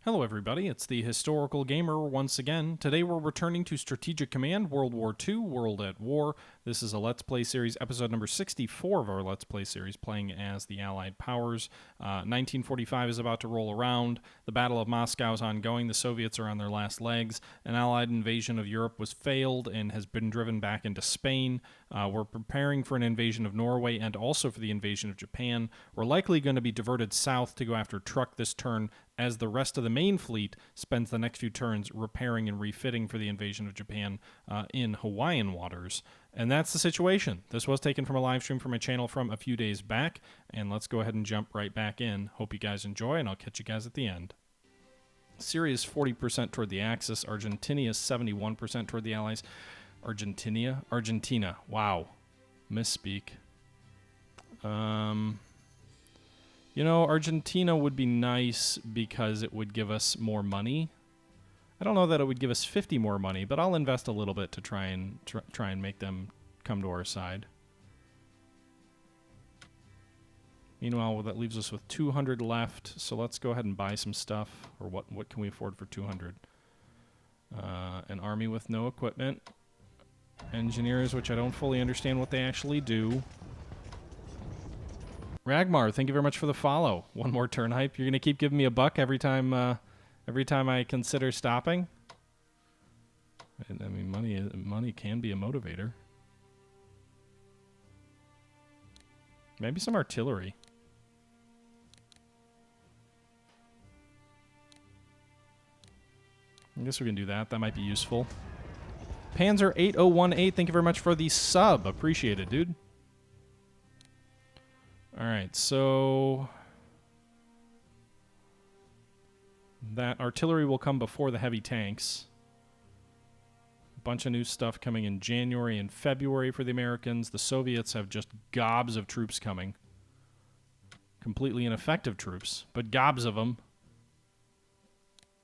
Hello everybody, it's the Historical Gamer once again. Today we're returning to Strategic Command, World War II, World at War. This is a Let's Play series, episode number 64 of our Let's Play series, playing as the Allied powers. 1945 is about to roll around, the Battle of Moscow is ongoing, the Soviets are on their last legs, an Allied invasion of Europe was failed and has been driven back into Spain. We're preparing for an invasion of Norway and also for the invasion of Japan. We're likely going to be diverted south to go after Truk this turn, as the rest of the main fleet spends the next few turns repairing and refitting for the invasion of Japan in Hawaiian waters. And that's the situation. This was taken from a live stream from my channel from a few days back, and let's go ahead and jump right back in. Hope you guys enjoy, and I'll catch you guys at the end. Syria is 40% toward the Axis. Argentina is 71% toward the Allies. Argentina. Wow. Misspeak. You know, Argentina would be nice because it would give us more money. I don't know that it would give us 50 more money, but I'll invest a little bit to try and make them come to our side. Meanwhile, that leaves us with 200 left, so let's go ahead and buy some stuff. Or what can we afford for 200? An army with no equipment. Engineers, which I don't fully understand what they actually do. Ragmar, thank you very much for the follow. One more turn hype. You're gonna keep giving me a buck every time I consider stopping. I mean, money can be a motivator. Maybe some artillery. I guess we can do that. That might be useful. Panzer 8018, thank you very much for the sub. Appreciate it, dude. Alright, so that artillery will come before the heavy tanks. A bunch of new stuff coming in January and February for the Americans. The Soviets have just gobs of troops coming. Completely ineffective troops, but gobs of them.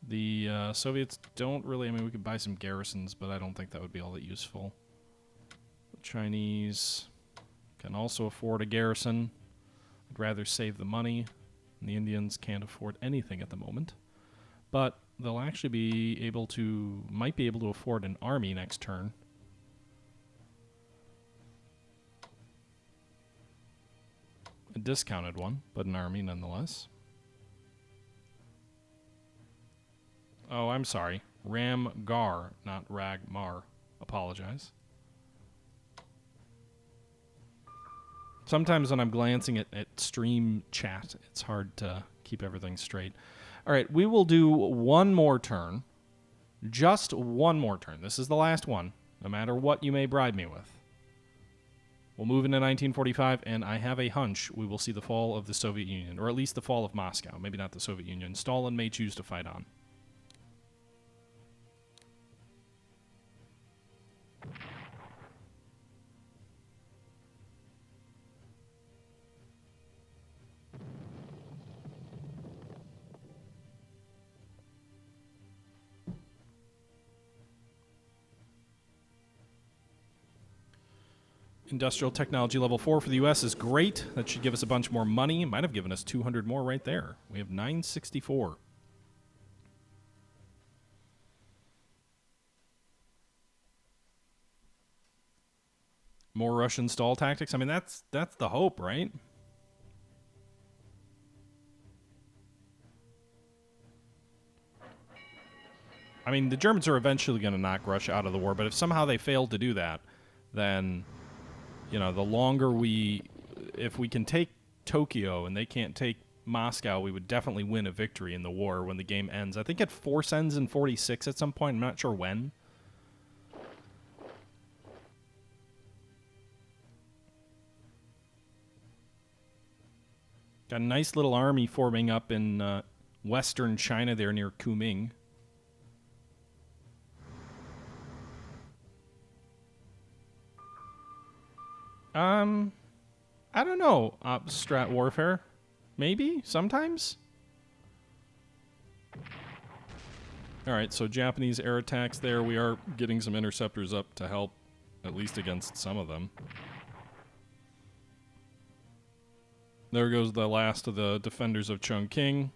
The Soviets don't really, I mean, we could buy some garrisons, but I don't think that would be all that useful. The Chinese can also afford a garrison. I'd rather save the money. And the Indians can't afford anything at the moment. But they'll actually be able to, might be able to afford an army next turn. A discounted one, but an army nonetheless. Oh, I'm sorry. Ramgar, not Ragmar. Apologize. Sometimes when I'm glancing at stream chat, it's hard to keep everything straight. All right, we will do one more turn. Just one more turn. This is the last one, no matter what you may bribe me with. We'll move into 1945, and I have a hunch we will see the fall of the Soviet Union, or at least the fall of Moscow. Maybe not the Soviet Union. Stalin may choose to fight on. Industrial technology level 4 for the U.S. is great. That should give us a bunch more money. Might have given us 200 more right there. We have 964. More Russian stall tactics. I mean, that's the hope, right? I mean, the Germans are eventually going to knock Russia out of the war, but if somehow they fail to do that, then, you know, the longer if we can take Tokyo and they can't take Moscow, we would definitely win a victory in the war when the game ends. I think it force ends in 46 at some point. I'm not sure when. Got a nice little army forming up in western China there near Kunming. I don't know. Strat warfare. Maybe? Sometimes? Alright, so Japanese air attacks there. We are getting some interceptors up to help, at least against some of them. There goes the last of the defenders of Chongqing.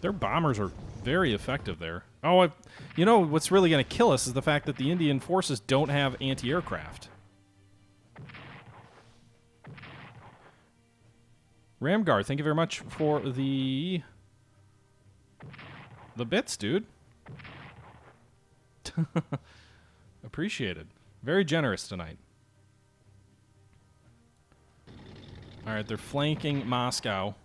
Their bombers are very effective there. Oh, you know what's really going to kill us is the fact that the Indian forces don't have anti-aircraft. Ramgar, thank you very much for the bits, dude. Appreciated. Very generous tonight. All right, they're flanking Moscow.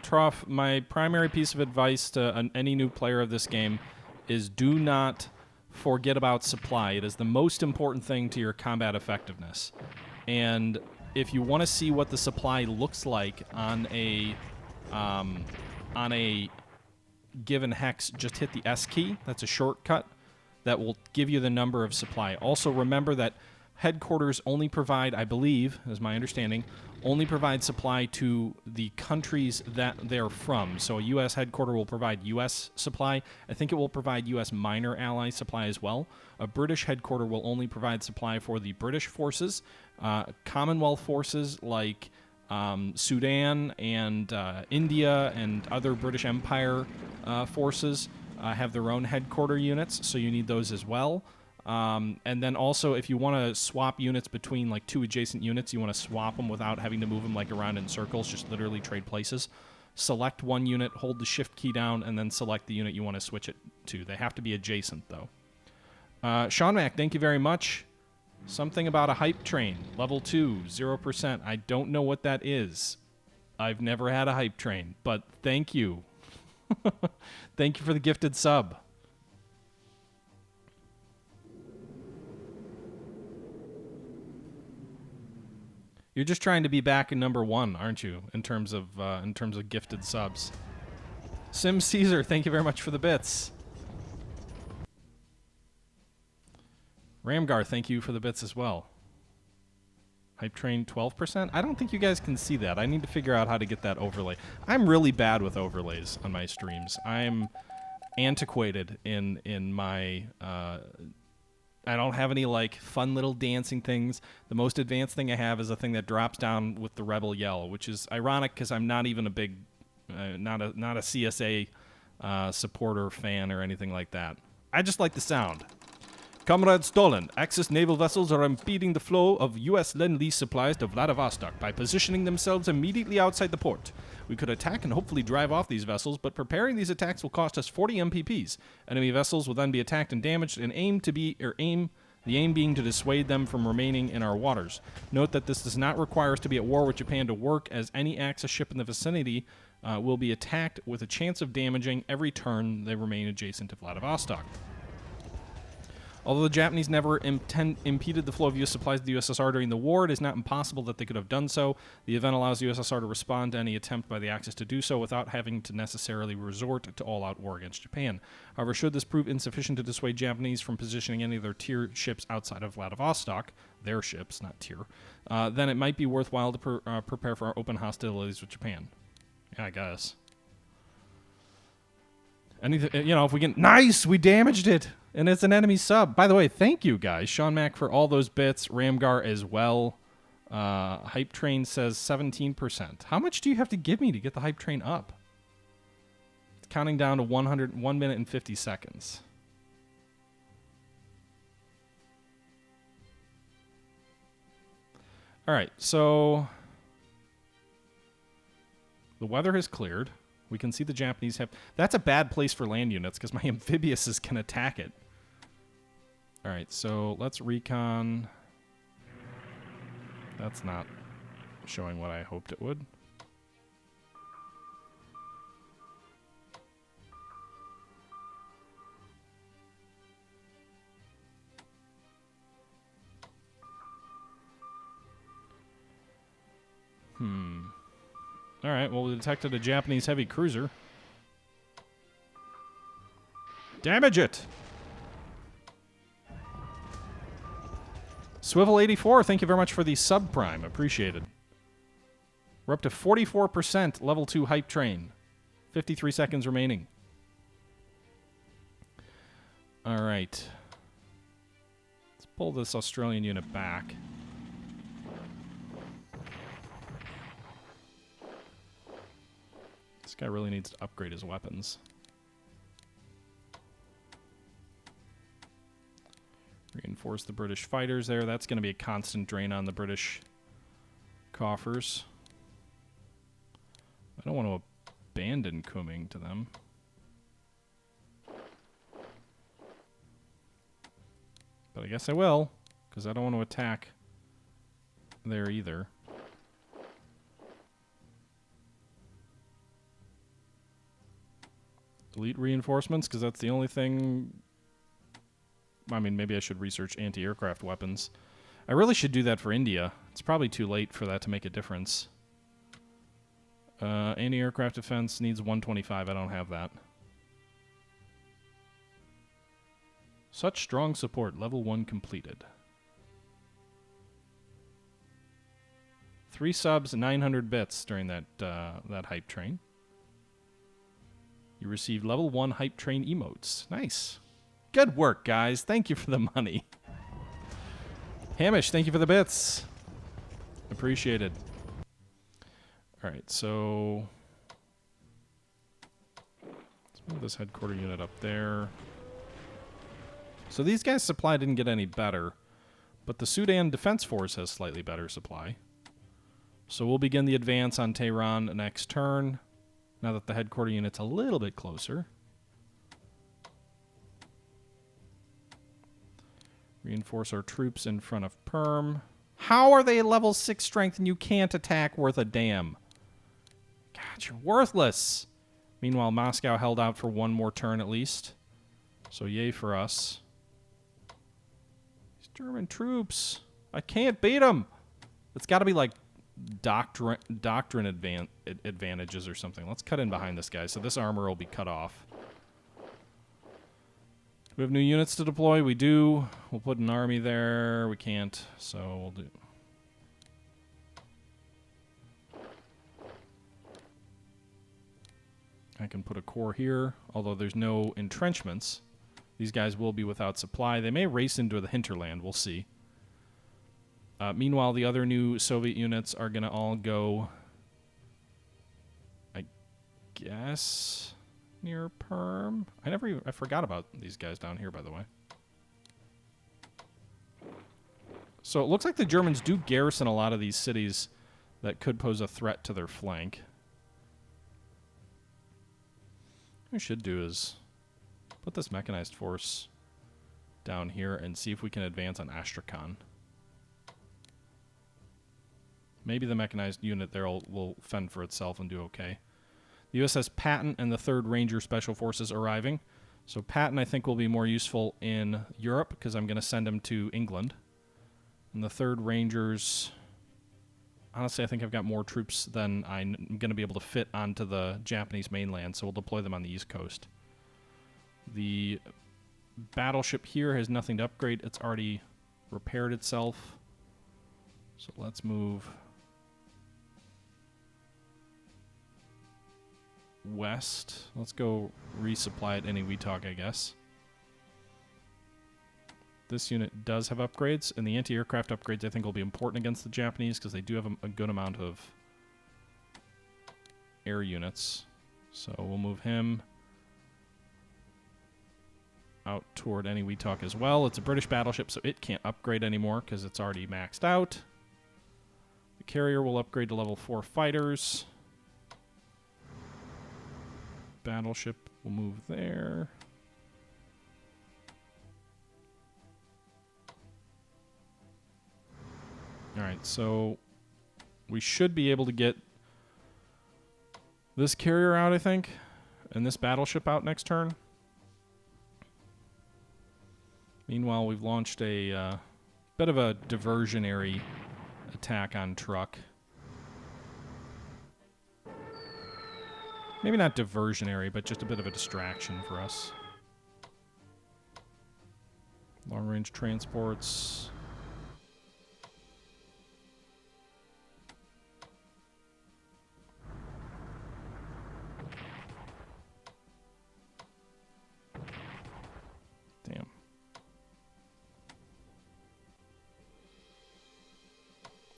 Truff, my primary piece of advice to any new player of this game is do not forget about supply. It is the most important thing to your combat effectiveness. And if you want to see what the supply looks like on a given hex, just hit the S key. That's a shortcut that will give you the number of supply. Also, remember that headquarters only provide, I believe, as my understanding, only provide supply to the countries that they're from. So a U.S. headquarter will provide U.S. supply. I think it will provide U.S. minor ally supply as well. A British headquarter will only provide supply for the British forces. Commonwealth forces like Sudan and India and other British Empire forces have their own headquarter units, so you need those as well. And then also, if you want to swap units between like two adjacent units, you want to swap them without having to move them like around in circles, just literally trade places. Select one unit, hold the shift key down, and then select the unit you want to switch it to. They have to be adjacent, though. Sean Mac, thank you very much. Something about a hype train. Level 2, 0%. I don't know what that is. I've never had a hype train, but thank you. Thank you for the gifted sub. You're just trying to be back in #1, aren't you? In terms of gifted subs. Sim Caesar, thank you very much for the bits. Ramgar, thank you for the bits as well. Hype train 12%? I don't think you guys can see that. I need to figure out how to get that overlay. I'm really bad with overlays on my streams. I'm antiquated in my I don't have any like fun little dancing things. The most advanced thing I have is a thing that drops down with the rebel yell, which is ironic because I'm not even a big not a CSA supporter fan or anything like that. I just like the sound. Comrade Stolen, Axis naval vessels are impeding the flow of U.S. Lend-Lease supplies to Vladivostok by positioning themselves immediately outside the port. We could attack and hopefully drive off these vessels, but preparing these attacks will cost us 40 MPPs. Enemy vessels will then be attacked and damaged, and the aim being to dissuade them from remaining in our waters. Note that this does not require us to be at war with Japan to work, as any Axis ship in the vicinity will be attacked with a chance of damaging every turn they remain adjacent to Vladivostok. Although the Japanese never impeded the flow of U.S. supplies to the USSR during the war, it is not impossible that they could have done so. The event allows the USSR to respond to any attempt by the Axis to do so without having to necessarily resort to all-out war against Japan. However, should this prove insufficient to dissuade Japanese from positioning any of their tier ships outside of Vladivostok, their ships, not tier, then it might be worthwhile to prepare for our open hostilities with Japan. Yeah, I guess. Anything, you know, if we can... Nice! We damaged it! And it's an enemy sub. By the way, thank you, guys. Sean Mac for all those bits. Ramgar as well. Hype Train says 17%. How much do you have to give me to get the Hype Train up? It's counting down to 1 minute and 50 seconds. All right, so... the weather has cleared. We can see the Japanese have... That's a bad place for land units because my amphibiouses can attack it. All right, so let's recon. That's not showing what I hoped it would. All right, well, we detected a Japanese heavy cruiser. Damage it! Swivel 84, thank you very much for the subprime. Appreciated. We're up to 44% level 2 hype train. 53 seconds remaining. All right. Let's pull this Australian unit back. guy really needs to upgrade his weapons. Reinforce the British fighters there. That's going to be a constant drain on the British coffers. I don't want to abandon Kunming to them. But I guess I will, because I don't want to attack there either. Elite reinforcements, because that's the only thing... I mean, maybe I should research anti-aircraft weapons. I really should do that for India. It's probably too late for that to make a difference. Anti-aircraft defense needs 125. I don't have that. Such strong support. Level 1 completed. 3 subs, 900 bits during that hype train. You received level 1 hype train emotes. Nice. Good work, guys. Thank you for the money. Hamish, thank you for the bits. Appreciated. All right, so let's move this headquarter unit up there. So these guys' supply didn't get any better, but the Sudan Defense Force has slightly better supply. So we'll begin the advance on Tehran next turn, now that the headquarter unit's a little bit closer. Reinforce our troops in front of Perm. How are they level 6 strength and you can't attack worth a damn? God, you're worthless. Meanwhile, Moscow held out for one more turn at least. So yay for us. These German troops. I can't beat them. It's got to be like doctrine advantages or something. Let's cut in behind this guy so this armor will be cut off. We have new units to deploy. We do. We'll put an army there. We can't, so we'll do. I can put a corps here, although there's no entrenchments. These guys will be without supply. They may race into the hinterland. We'll see. Meanwhile, the other new Soviet units are going to all go, I guess, near Perm. I forgot about these guys down here, by the way. So it looks like the Germans do garrison a lot of these cities that could pose a threat to their flank. What we should do is put this mechanized force down here and see if we can advance on Astrakhan. Maybe the mechanized unit there will fend for itself and do okay. The USS Patton and the 3rd Ranger Special Forces arriving. So Patton, I think, will be more useful in Europe because I'm going to send him to England. And the 3rd Rangers, honestly, I think I've got more troops than I'm going to be able to fit onto the Japanese mainland, so we'll deploy them on the East Coast. The battleship here has nothing to upgrade. It's already repaired itself. So let's move west. Let's go resupply at any Weetalk, I guess. This unit does have upgrades, and the anti-aircraft upgrades I think will be important against the Japanese because they do have a good amount of air units. So we'll move him out toward any Weetalk as well. It's a British battleship, so it can't upgrade anymore because it's already maxed out. The carrier will upgrade to level 4 fighters. Battleship will move there. Alright, so we should be able to get this carrier out, I think, and this battleship out next turn. Meanwhile, we've launched a bit of a diversionary attack on Truk. Maybe not diversionary, but just a bit of a distraction for us. Long-range transports. Damn.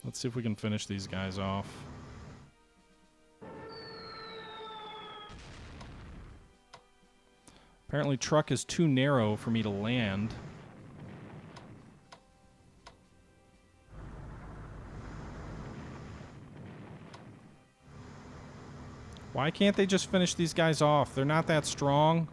Let's see if we can finish these guys off. Apparently Truk is too narrow for me to land. Why can't they just finish these guys off? They're not that strong.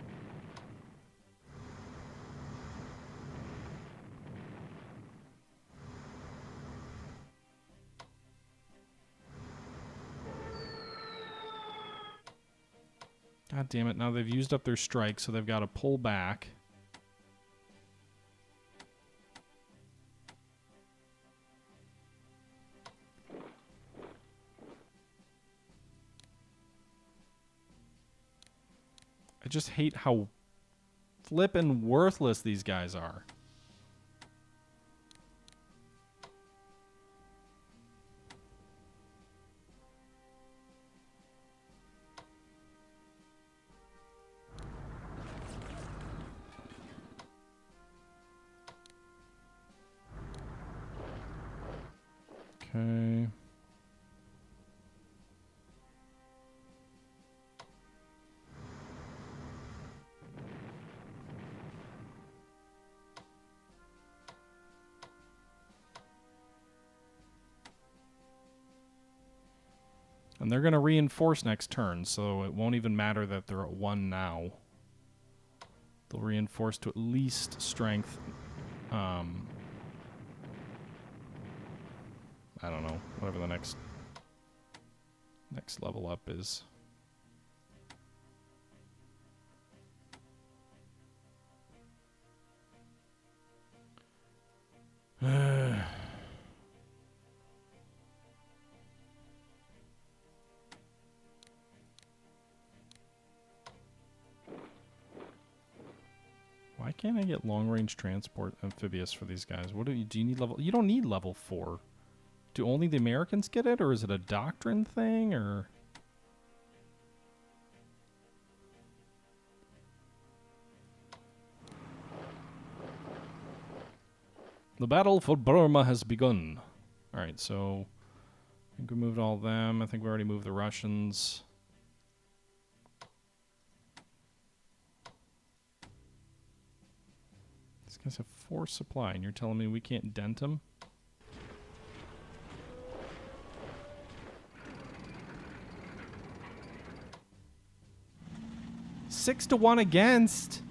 God damn it, now they've used up their strike, so they've got to pull back. I just hate how flippin' worthless these guys are. Okay. And they're going to reinforce next turn, so it won't even matter that they're at 1 now. They'll reinforce to at least strength. I don't know, whatever the next level up is. Why can't I get long-range transport amphibious for these guys? What do you need level? You don't need level 4. Do only the Americans get it, or is it a doctrine thing, or? The battle for Burma has begun. All right, so I think we moved all of them. I think we already moved the Russians. These guys have 4 supply, and you're telling me we can't dent them? Six to 1 against.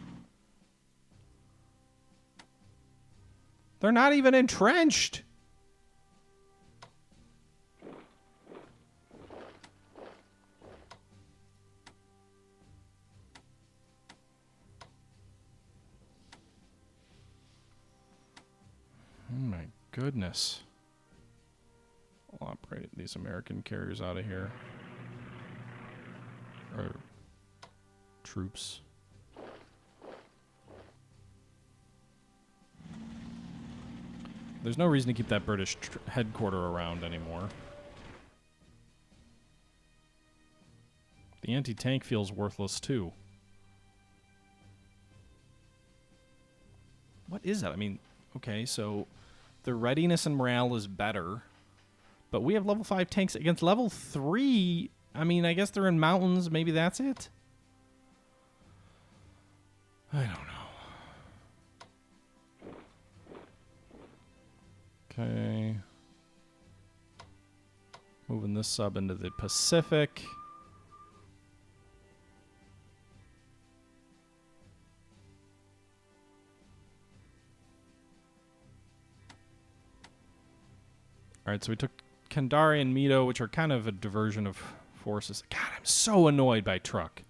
They're not even entrenched. Oh my goodness. I'll operate these American carriers out of here. Or troops. There's no reason to keep that British headquarter around anymore. The anti-tank feels worthless too. What is that? I mean, okay, so the readiness and morale is better, but we have level 5 tanks against level 3. I mean, I guess they're in mountains. Maybe that's it. I don't know. Okay. Moving this sub into the Pacific. Alright, so we took Kandari and Mito, which are kind of a diversion of forces. God, I'm so annoyed by Truk.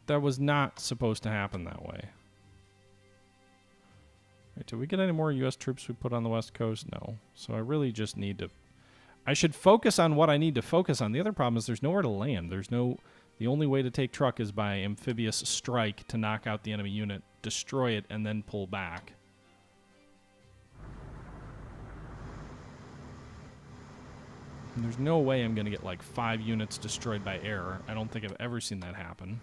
That was not supposed to happen that way. Right, did we get any more U.S. troops we put on the West Coast? No. So I really just need to... I should focus on what I need to focus on. The other problem is there's nowhere to land. There's no... The only way to take Truk is by amphibious strike to knock out the enemy unit, destroy it, and then pull back. And there's no way I'm going to get like 5 units destroyed by air. I don't think I've ever seen that happen.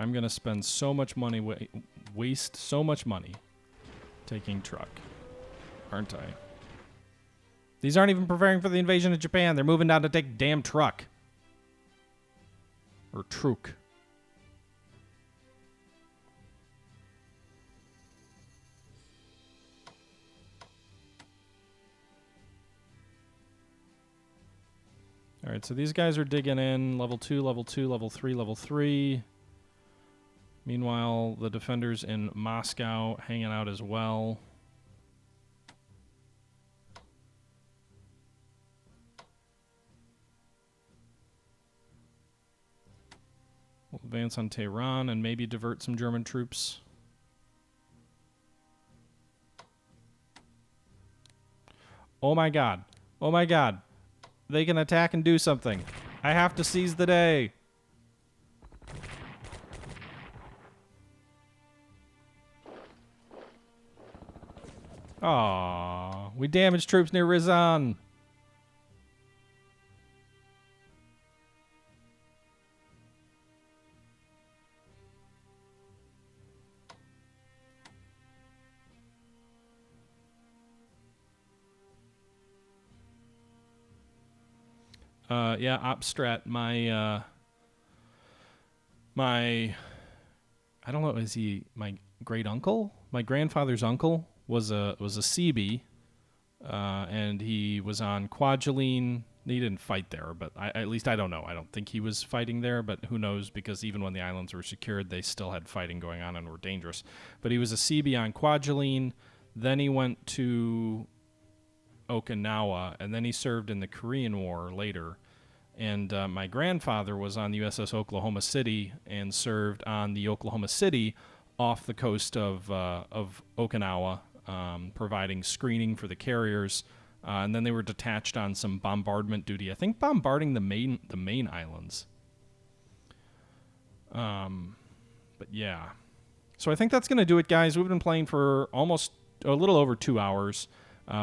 I'm going to spend so much money, waste so much money taking Truk, aren't I? These aren't even preparing for the invasion of Japan. They're moving down to take damn Truk. Or Truk. All right, so these guys are digging in. Level 2, level 2, level 3, level 3. Meanwhile, the defenders in Moscow hanging out as well. We'll advance on Tehran and maybe divert some German troops. Oh my god. Oh my god. They can attack and do something. I have to seize the day. Aww. We damaged troops near Rizan. Yeah, Opstrat, my I don't know, is he my great uncle? My grandfather's uncle was a CB, and he was on Kwajalein. He didn't fight there, but at least I don't know. I don't think he was fighting there, but who knows, because even when the islands were secured, they still had fighting going on and were dangerous. But he was a CB on Kwajalein, then he went to Okinawa, and then he served in the Korean War later. And my grandfather was on the USS Oklahoma City and served on the Oklahoma City off the coast of Okinawa, providing screening for the carriers. And then they were detached on some bombardment duty. I think bombarding the main islands. But yeah. So I think that's going to do it, guys. We've been playing for almost a little over 2 hours.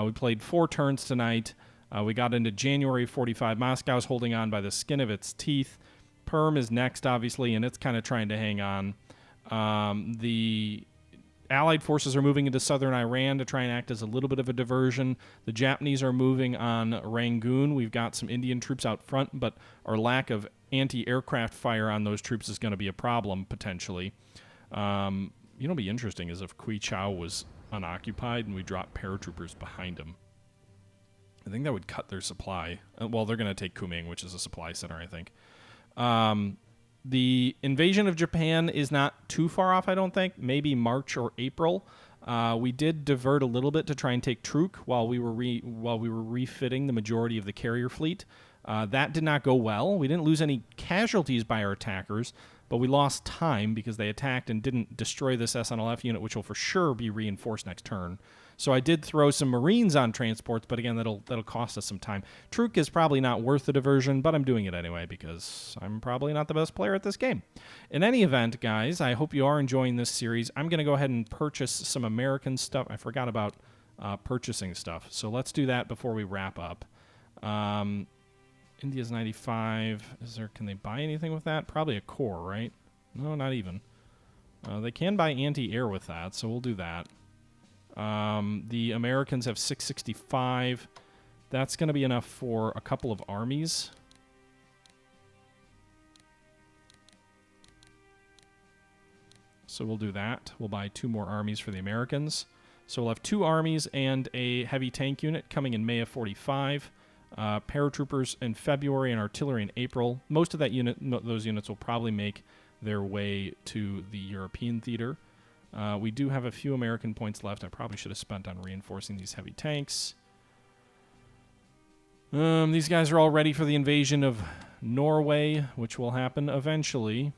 We played 4 turns tonight. We got into January 45. Moscow's holding on by the skin of its teeth. Perm is next, obviously, and it's kind of trying to hang on. The Allied forces are moving into southern Iran to try and act as a little bit of a diversion. The Japanese are moving on Rangoon. We've got some Indian troops out front, but our lack of anti-aircraft fire on those troops is going to be a problem, potentially. You know what would be interesting is if Kui Chau was unoccupied and we dropped paratroopers behind him. I think that would cut their supply. Well, they're going to take Kuming, which is a supply center, I think. The invasion of Japan is not too far off, I don't think. Maybe March or April. We did divert a little bit to try and take Truk while we were refitting the majority of the carrier fleet. That did not go well. We didn't lose any casualties by our attackers, but we lost time because they attacked and didn't destroy this SNLF unit, which will for sure be reinforced next turn. So I did throw some Marines on transports, but again, that'll cost us some time. Truk is probably not worth the diversion, but I'm doing it anyway because I'm probably not the best player at this game. In any event, guys, I hope you are enjoying this series. I'm going to go ahead and purchase some American stuff. I forgot about purchasing stuff, so let's do that before we wrap up. India's 95. Can they buy anything with that? Probably a core, right? No, not even. They can buy anti-air with that, so we'll do that. The Americans have 665. That's going to be enough for a couple of armies. So we'll do that. We'll buy 2 more armies for the Americans. So we'll have 2 armies and a heavy tank unit coming in May of 45. Paratroopers in February and artillery in April. Most of those units will probably make their way to the European theater. We do have a few American points left. I probably should have spent on reinforcing these heavy tanks. These guys are all ready for the invasion of Norway, which will happen eventually.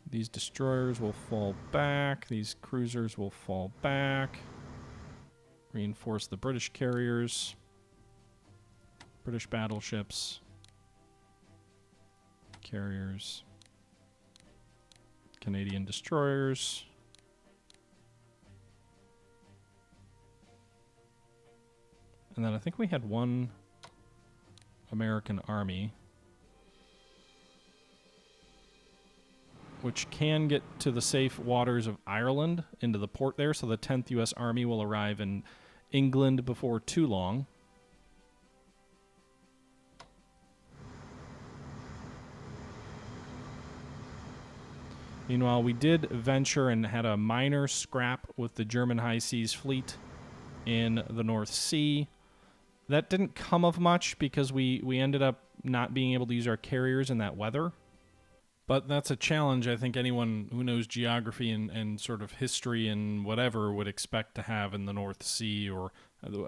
These destroyers will fall back. These cruisers will fall back. Reinforce the British carriers. British battleships. Carriers. Canadian destroyers. And then I think we had 1 American army. which can get to the safe waters of Ireland into the port there. So the 10th U.S. Army will arrive in England before too long. Meanwhile, we did venture and had a minor scrap with the German High Seas Fleet in the North Sea. That didn't come of much because we ended up not being able to use our carriers in that weather. But that's a challenge I think anyone who knows geography and sort of history and whatever would expect to have in the North Sea, or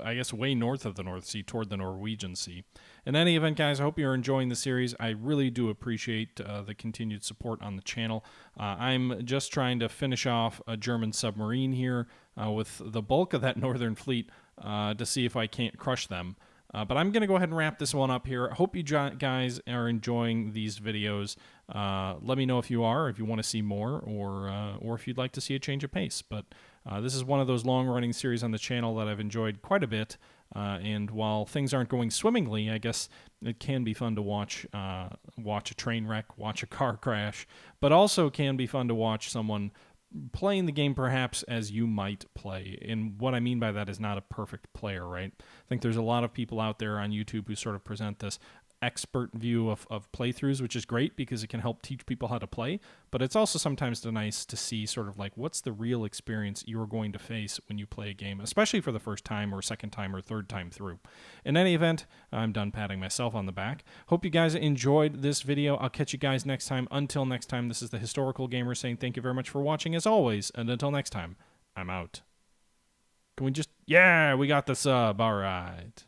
I guess way north of the North Sea toward the Norwegian Sea. In any event, guys, I hope you're enjoying the series. I really do appreciate the continued support on the channel. I'm just trying to finish off a German submarine here with the bulk of that Northern Fleet to see if I can't crush them. But I'm going to go ahead and wrap this one up here. I hope you guys are enjoying these videos. Let me know if you are, if you want to see more, or if you'd like to see a change of pace. But this is one of those long-running series on the channel that I've enjoyed quite a bit. And while things aren't going swimmingly, I guess it can be fun to watch a train wreck, watch a car crash, but also can be fun to watch someone playing the game perhaps as you might play. And what I mean by that is not a perfect player, right? I think there's a lot of people out there on YouTube who sort of present this expert view of playthroughs, which is great because it can help teach people how to play, but it's also sometimes nice to see sort of like what's the real experience you're going to face when you play a game, especially for the first time or second time or third time through. In any event, I'm done patting myself on the back. Hope you guys enjoyed this video. I'll catch you guys next time. Until next time, this is the Historical Gamer saying thank you very much for watching as always, and until next time, I'm out. Can we just... Yeah, we got the sub. All right.